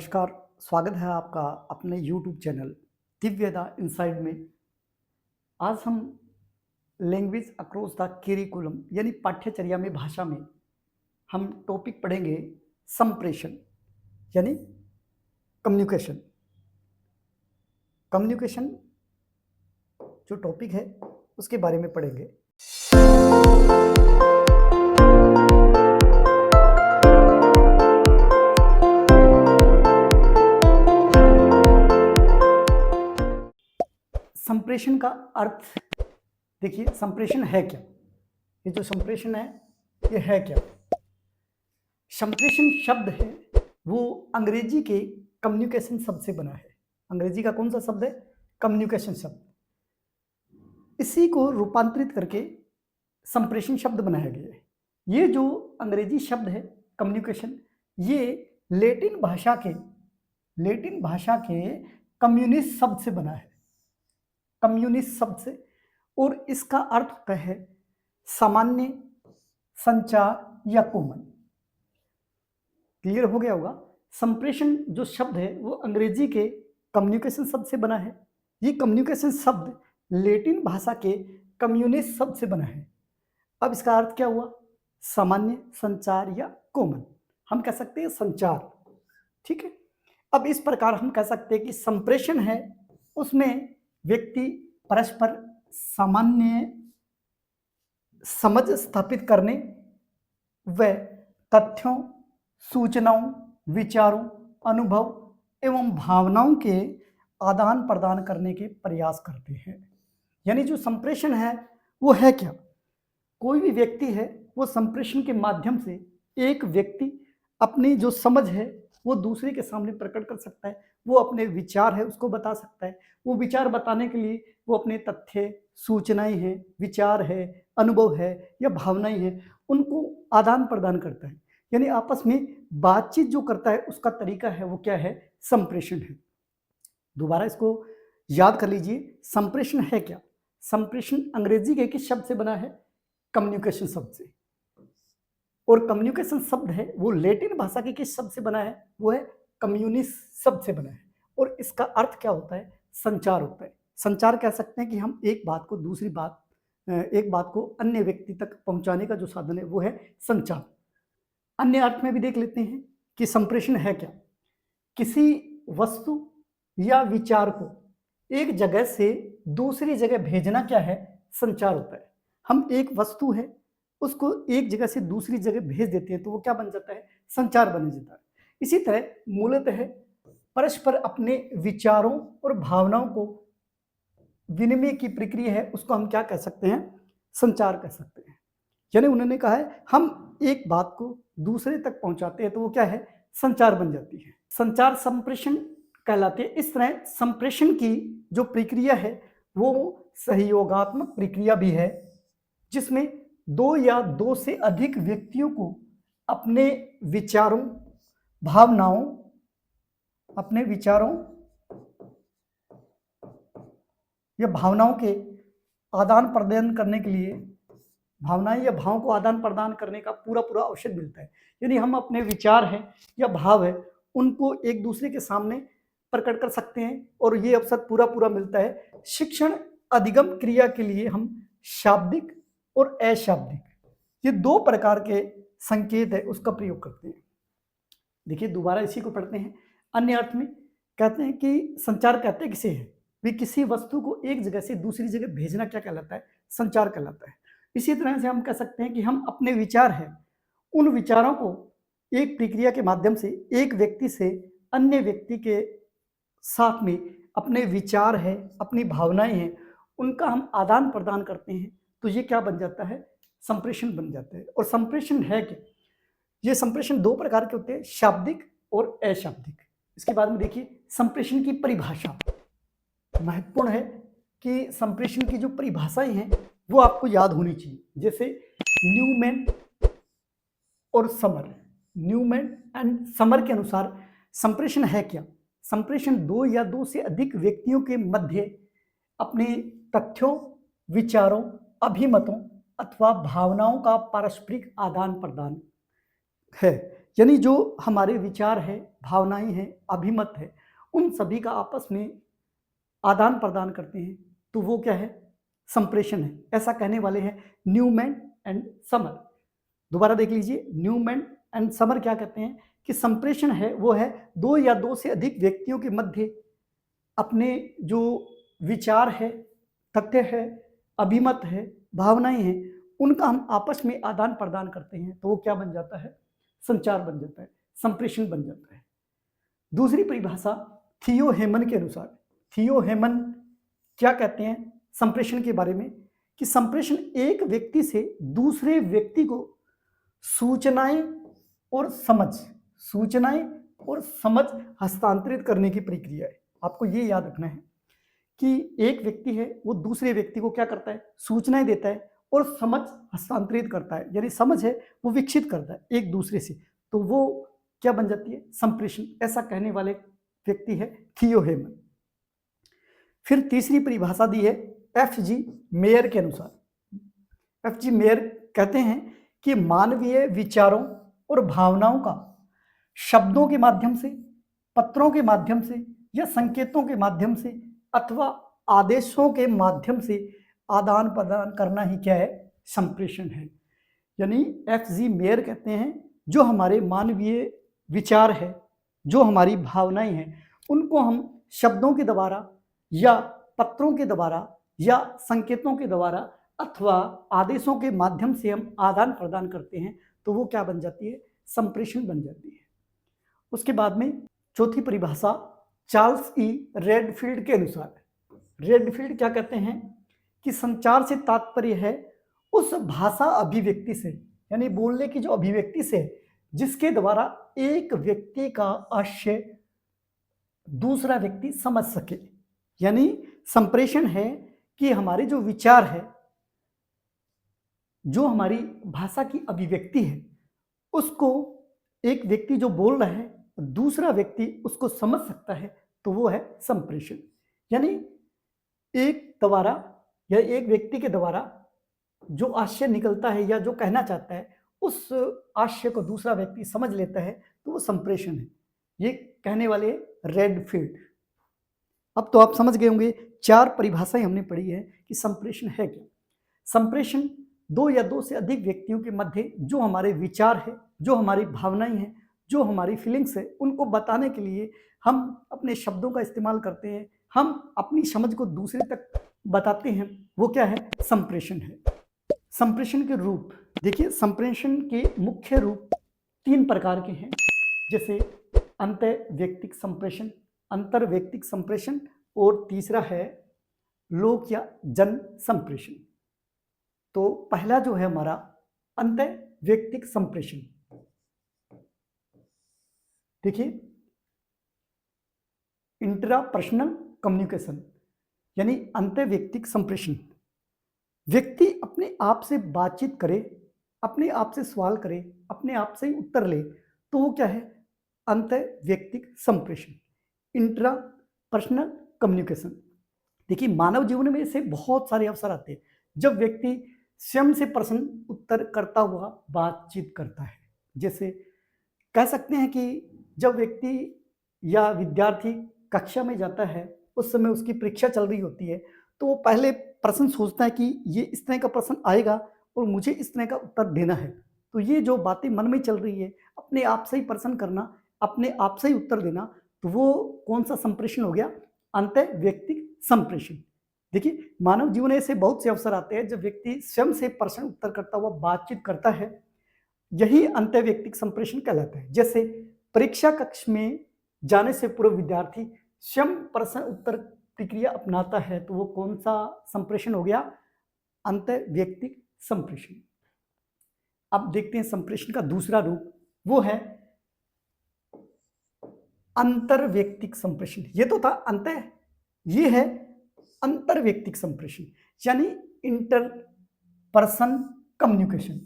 नमस्कार, स्वागत है आपका अपने यूट्यूब चैनल दिव्यता इनसाइड में। आज हम लैंग्वेज अक्रॉस द करिकुलम यानी पाठ्यचर्या में भाषा में हम टॉपिक पढ़ेंगे संप्रेषण यानी कम्युनिकेशन। कम्युनिकेशन जो टॉपिक है उसके बारे में पढ़ेंगे। संप्रेषण का अर्थ देखिए, संप्रेषण है क्या? ये जो संप्रेषण है ये है क्या? संप्रेषण शब्द है वो अंग्रेजी के कम्युनिकेशन शब्द से बना है। अंग्रेजी का कौन सा शब्द है? कम्युनिकेशन शब्द। इसी को रूपांतरित करके संप्रेषण शब्द बनाया गया है। ये जो अंग्रेजी शब्द है कम्युनिकेशन, ये लैटिन भाषा के कम्युनिस्ट शब्द से बना है। कम्युनिस्ट शब्द से, और इसका अर्थ होता है सामान्य, संचार या कॉमन। क्लियर हो गया होगा। संप्रेषण जो शब्द है वो अंग्रेजी के कम्युनिकेशन शब्द से बना है। ये कम्युनिकेशन शब्द लैटिन भाषा के कम्युनिस्ट शब्द से बना है। अब इसका अर्थ क्या हुआ? सामान्य, संचार या कॉमन। हम कह सकते हैं संचार, ठीक है। अब इस प्रकार हम कह सकते हैं कि संप्रेषण है उसमें व्यक्ति परस्पर सामान्य समझ स्थापित करने व तथ्यों, सूचनाओं, विचारों, अनुभव एवं भावनाओं के आदान प्रदान करने के प्रयास करते हैं। यानी जो संप्रेषण है वो है क्या? कोई भी व्यक्ति है वो संप्रेषण के माध्यम से एक व्यक्ति अपनी जो समझ है वो दूसरे के सामने प्रकट कर सकता है। वो अपने विचार है उसको बता सकता है। वो विचार बताने के लिए वो अपने तथ्य, सूचनाएं हैं, विचार है, अनुभव है या भावनाएं हैं, उनको आदान प्रदान करता है। यानी आपस में बातचीत जो करता है उसका तरीका है वो क्या है? संप्रेषण है। दोबारा इसको याद कर लीजिए, संप्रेषण है क्या? संप्रेषण अंग्रेजी के किस शब्द से बना है? कम्युनिकेशन शब्द से। और कम्युनिकेशन शब्द है वो लैटिन भाषा के किस शब्द से बना है? वो है कम्युनिस्ट शब्द से बना है। और इसका अर्थ क्या होता है? संचार होता है। संचार कह सकते हैं कि हम एक बात को अन्य व्यक्ति तक पहुंचाने का जो साधन है वो है संचार। अन्य अर्थ में भी देख लेते हैं कि संप्रेषण है क्या? किसी वस्तु या विचार को एक जगह से दूसरी जगह भेजना क्या है? संचार होता है। हम एक वस्तु है उसको एक जगह से दूसरी जगह भेज देते हैं तो वो क्या बन जाता है? संचार बन जाता है। इसी तरह मूलतः परस्पर अपने विचारों और भावनाओं को विनिमय की प्रक्रिया है उसको हम क्या कह सकते हैं? संचार कह सकते हैं। यानी उन्होंने कहा है हम एक बात को दूसरे तक पहुंचाते हैं तो वो क्या है? संचार बन जाती है। संचार संप्रेषण कहलाते हैं। इस तरह संप्रेषण की जो प्रक्रिया है वो सहयोगात्मक प्रक्रिया भी है, जिसमें दो या दो से अधिक व्यक्तियों को अपने विचारों, या भावनाओं के आदान प्रदान करने के लिए, भावनाएं या भावों को आदान प्रदान करने का पूरा अवसर मिलता है। यानी हम अपने विचार है या भाव है उनको एक दूसरे के सामने प्रकट कर सकते हैं और ये अवसर पूरा मिलता है। शिक्षण अधिगम क्रिया के लिए हम शाब्दिक और अशाब्दिक, ये दो प्रकार के संकेत है उसका प्रयोग करते हैं। देखिए दोबारा इसी को पढ़ते हैं। अन्य अर्थ में कहते हैं कि संचार कहते हैं किसे है? वे किसी वस्तु को एक जगह से दूसरी जगह भेजना क्या कहलाता है? संचार कहलाता है। इसी तरह से हम कह सकते हैं कि हम अपने विचार है उन विचारों को एक प्रक्रिया के माध्यम से एक व्यक्ति से अन्य व्यक्ति के साथ में अपने विचार है, अपनी भावनाएं हैं, उनका हम आदान प्रदान करते हैं तो ये क्या बन जाता है? संप्रेषण बन जाता है। और संप्रेषण है क्या? ये संप्रेषण दो प्रकार के होते हैं, शाब्दिक और अशाब्दिक। इसके बाद में देखिए संप्रेषण की परिभाषा। महत्वपूर्ण है कि संप्रेषण की जो परिभाषाएं हैं वो आपको याद होनी चाहिए। जैसे न्यूमैन और समर, न्यूमैन एंड समर के अनुसार संप्रेषण है क्या? संप्रेषण दो या दो से अधिक व्यक्तियों के मध्य अपने तथ्यों, विचारों, अभिमतों अथवा भावनाओं का पारस्परिक आदान प्रदान है। यानी जो हमारे विचार है, भावनाएं हैं, अभिमत है, उन सभी का आपस में आदान प्रदान करते हैं, तो वो क्या है? संप्रेषण है। ऐसा कहने वाले हैं न्यूमैन एंड समर। दोबारा देख लीजिए, न्यूमैन एंड समर क्या कहते हैं कि संप्रेषण है वो है दो या दो से अधिक व्यक्तियों के मध्य अपने जो विचार है, तथ्य है, अभिमत है, भावनाएं हैं, उनका हम आपस में आदान प्रदान करते हैं, तो वो क्या बन जाता है? संचार बन जाता है, संप्रेषण बन जाता है। दूसरी परिभाषा थियो हेमन के अनुसार, थियो हेमन क्या कहते हैं संप्रेषण के बारे में कि संप्रेषण एक व्यक्ति से दूसरे व्यक्ति को सूचनाएं और समझ हस्तांतरित करने की प्रक्रिया है। आपको ये याद रखना है कि एक व्यक्ति है वो दूसरे व्यक्ति को क्या करता है? सूचनाएं देता है और समझ हस्तांतरित करता है, यानी समझ है वो विकसित करता है एक दूसरे से, तो वो क्या बन जाती है? संप्रेषण। ऐसा कहने वाले व्यक्ति है थियो हेमन। फिर तीसरी परिभाषा दी है F.G. मेयर के अनुसार। F.G. मेयर कहते हैं कि मानवीय विचारों और भावनाओं का शब्दों के माध्यम से, पत्रों के माध्यम से या संकेतों के माध्यम से अथवा आदेशों के माध्यम से आदान प्रदान करना ही क्या है? संप्रेषण है। यानी F.G. मेयर कहते हैं जो हमारे मानवीय विचार है, जो हमारी भावनाएं हैं, उनको हम शब्दों के द्वारा या पत्रों के द्वारा या संकेतों के द्वारा अथवा आदेशों के माध्यम से हम आदान प्रदान करते हैं, तो वो क्या बन जाती है? संप्रेषण बन जाती है। उसके बाद में चौथी परिभाषा चार्ल्स ई रेडफील्ड के अनुसार। रेडफील्ड क्या कहते हैं कि संचार से तात्पर्य है उस भाषा अभिव्यक्ति से, यानी बोलने की जो अभिव्यक्ति से, जिसके द्वारा एक व्यक्ति का आशय दूसरा व्यक्ति समझ सके। यानी संप्रेषण है कि हमारे जो विचार है, जो हमारी भाषा की अभिव्यक्ति है, उसको एक व्यक्ति जो बोल रहा है दूसरा व्यक्ति उसको समझ सकता है, तो वो है संप्रेषण। यानी एक द्वारा या एक व्यक्ति के द्वारा जो आशय निकलता है या जो कहना चाहता है, उस आशय को दूसरा व्यक्ति समझ लेता है, तो वो संप्रेषण है। ये कहने वाले रेडफील्ड। अब तो आप समझ गए होंगे, चार परिभाषाएं हमने पढ़ी है कि संप्रेषण है क्या। संप्रेषण दो या दो से अधिक व्यक्तियों के मध्य जो हमारे विचार है, जो हमारी भावनाएं हैं, जो हमारी फीलिंग्स है, उनको बताने के लिए हम अपने शब्दों का इस्तेमाल करते हैं, हम अपनी समझ को दूसरे तक बताते हैं, वो क्या है? संप्रेषण है। संप्रेषण के रूप देखिए, संप्रेषण के मुख्य रूप तीन प्रकार के हैं, जैसे अंतर्वैयक्तिक संप्रेषण, अंतर्वैयक्तिक संप्रेषण और तीसरा है लोक या जन संप्रेषण। तो पहला जो है हमारा अंतर्वैयक्तिक संप्रेषण, देखिए इंट्रापर्सनल कम्युनिकेशन, यानी अंतर्वैयक्तिक संप्रेषण। व्यक्ति अपने आप से बातचीत करे, अपने आप से सवाल करे, अपने आप से उत्तर ले, तो वो क्या है? अंतर्वैयक्तिक संप्रेषण, इंट्रापर्सनल कम्युनिकेशन। देखिए मानव जीवन में ऐसे बहुत सारे अवसर आते हैं जब व्यक्ति स्वयं से प्रश्न उत्तर करता हुआ बातचीत करता है। जैसे कह सकते हैं कि जब व्यक्ति या विद्यार्थी कक्षा में जाता है, उस समय उसकी परीक्षा चल रही होती है, तो वो पहले प्रश्न सोचता है कि ये इस तरह का प्रश्न आएगा और मुझे इस तरह का उत्तर देना है। तो ये जो बातें मन में चल रही है, अपने आप से ही प्रश्न करना, अपने आप से ही उत्तर देना, तो वो कौन सा संप्रेषण हो गया? अंतर्वैयक्तिक संप्रेषण। देखिए मानव जीवन में ऐसे बहुत से अवसर आते हैं जब व्यक्ति स्वयं से प्रश्न उत्तर करता हुआ बातचीत करता है, यही अंतर्वैयक्तिक संप्रेषण कहलाता है। जैसे परीक्षा कक्ष में जाने से पूर्व विद्यार्थी स्वयं प्रश्न उत्तर प्रक्रिया अपनाता है, तो वो कौन सा संप्रेषण हो गया? अंतर्वैयक्तिक संप्रेषण। अब देखते हैं संप्रेषण का दूसरा रूप, वो है अंतर्वैयक्तिक संप्रेषण। ये तो था अंतर, ये है अंतर्वैयक्तिक संप्रेषण, यानी इंटरपर्सन कम्युनिकेशन।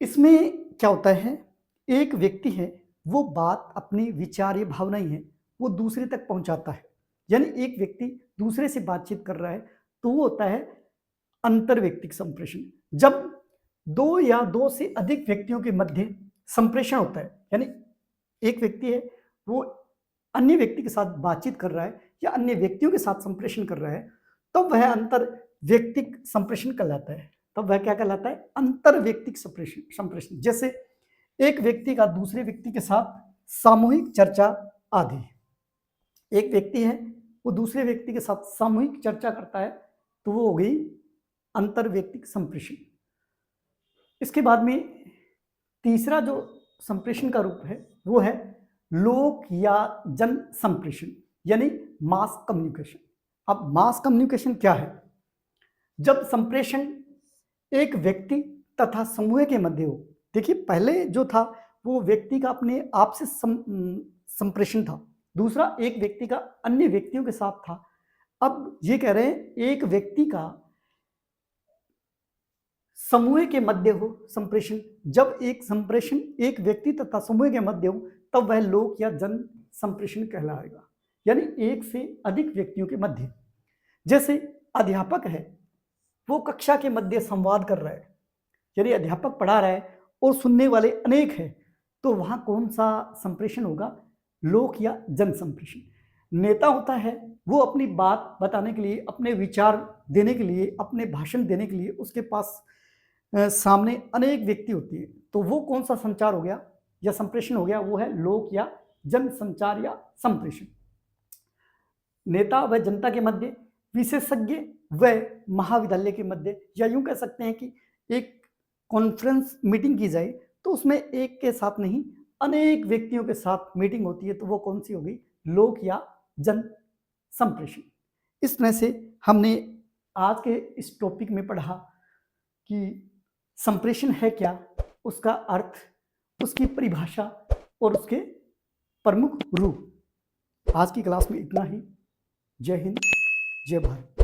इसमें क्या होता है? एक व्यक्ति है, वो बात, अपनी विचार या भावनाएं हैं, वो दूसरे तक पहुंचाता है। यानी एक व्यक्ति दूसरे से बातचीत कर रहा है, तो वो होता है अंतर्वैयक्तिक संप्रेषण। जब दो या दो से अधिक व्यक्तियों के मध्य संप्रेषण होता है, यानी एक व्यक्ति है वो अन्य व्यक्ति के साथ बातचीत कर रहा है या अन्य व्यक्तियों के साथ संप्रेषण कर रहा है, तब वह अंतर व्यक्तिक संप्रेषण कहलाता है। तब वह क्या कहलाता है? अंतर व्यक्तिक संप्रेषण। जैसे एक व्यक्ति का दूसरे व्यक्ति के साथ सामूहिक चर्चा आदि। एक व्यक्ति है वो दूसरे व्यक्ति के साथ सामूहिक चर्चा करता है, तो वो हो गई अंतर व्यक्तिक संप्रेषण। इसके बाद में तीसरा जो संप्रेषण का रूप है वो है लोक या जन संप्रेषण, यानी मास कम्युनिकेशन। अब मास कम्युनिकेशन क्या है? जब संप्रेषण एक व्यक्ति तथा समूह के मध्य हो। देखिए, पहले जो था वो व्यक्ति का अपने आप से संप्रेषण था, दूसरा एक व्यक्ति का अन्य व्यक्तियों के साथ था। अब ये कह रहे हैं एक व्यक्ति का समूह के मध्य हो संप्रेषण। जब एक संप्रेषण एक व्यक्ति तथा समूह के मध्य हो तब वह लोक या जन संप्रेषण कहलाएगा, यानी एक से अधिक व्यक्तियों के मध्य। जैसे अध्यापक है वो कक्षा के मध्य संवाद कर रहा है, यदि अध्यापक पढ़ा रहा है और सुनने वाले अनेक हैं, तो वहां कौन सा संप्रेषण होगा? लोक या जन संप्रेषण। नेता होता है वो अपनी बात बताने के लिए, अपने विचार देने के लिए, अपने भाषण देने के लिए उसके पास सामने अनेक व्यक्ति होती है, तो वो कौन सा संचार हो गया या संप्रेषण हो गया? वो है लोक या जन संचार या संप्रेषण। नेता व जनता के मध्य, विशेषज्ञ व महाविद्यालय के मध्य, या यूं कह सकते हैं कि एक कॉन्फ्रेंस मीटिंग की जाए तो उसमें एक के साथ नहीं अनेक व्यक्तियों के साथ मीटिंग होती है, तो वो कौन सी होगी? लोक या जन संप्रेषण। इस तरह से हमने आज के इस टॉपिक में पढ़ा कि संप्रेषण है क्या, उसका अर्थ, उसकी परिभाषा और उसके प्रमुख रूप। आज की क्लास में इतना ही। जय हिंद, जय भारत।